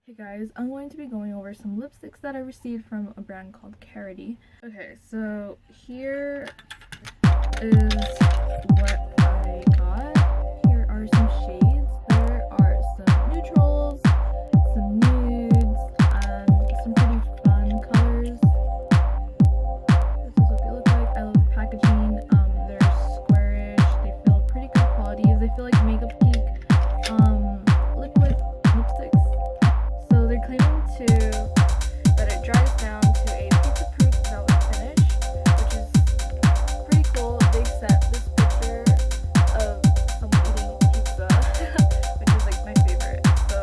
Hey guys, I'm going to be going over some lipsticks that I received from a brand called Karity. Okay, so here is what I got. Here are some shades. There are some neutrals, some nudes, and some pretty fun colors. This is what they look like. I love the packaging. They're squarish. They feel pretty good quality. They feel like Makeup Geek liquid lipsticks. So they're claiming that it dries down to a pizza-proof velvet finish, which is pretty cool. They sent this picture of someone eating pizza, which is like my favorite. So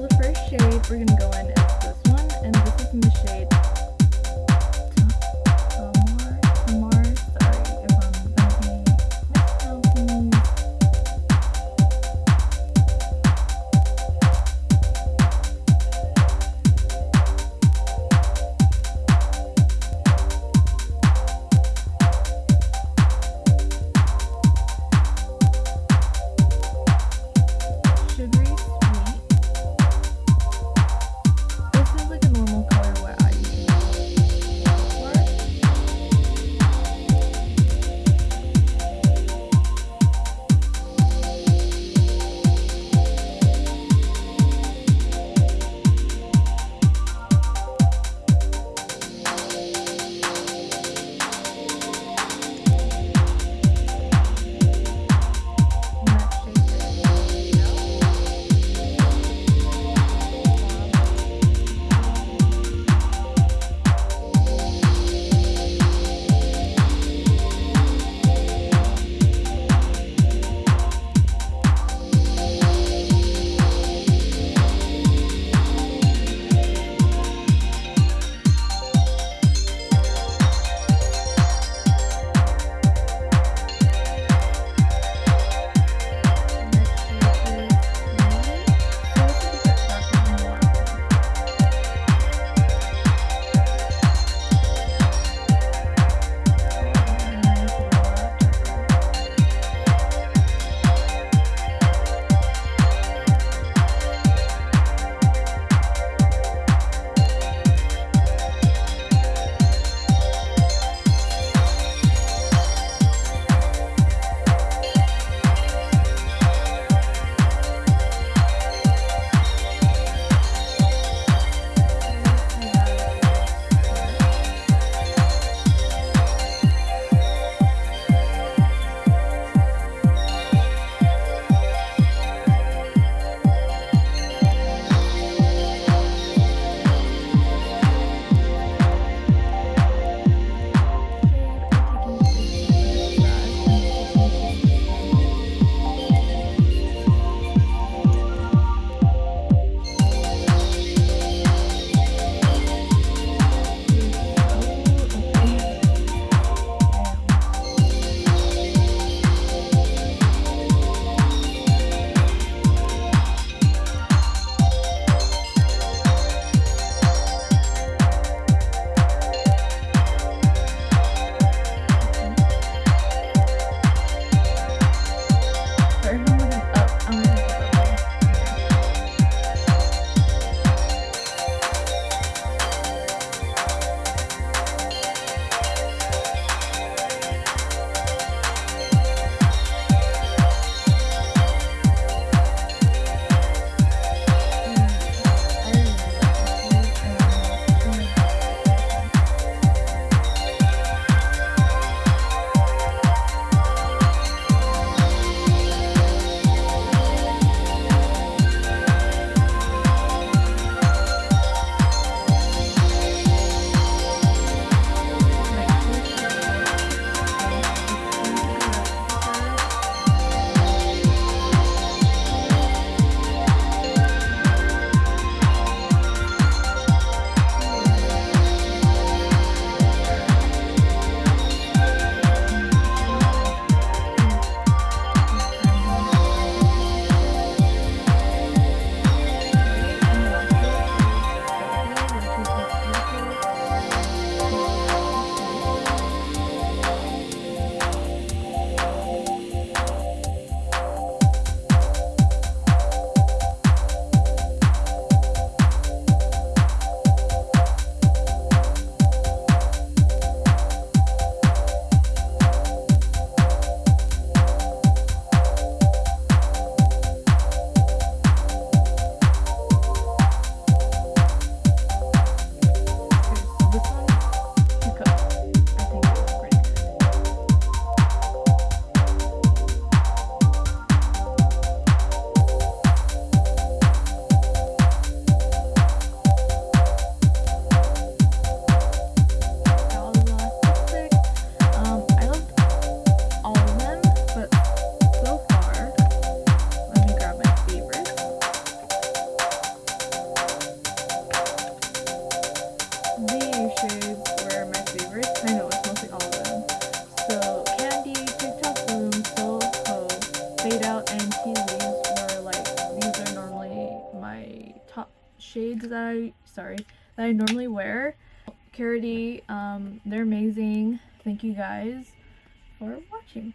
the first shade we're gonna go in is this one, and this is in the shade tamar. Sorry if I'm gonna be mispronouncing these. Sugary sweet. This is like a normal color what I use. shades were my favorites. I know it's mostly all of them. So candied, TikTok bloom, Soho, fade out, and tea leaves were like, these are normally my top shades that I normally wear. Karity, they're amazing. Thank you guys for watching.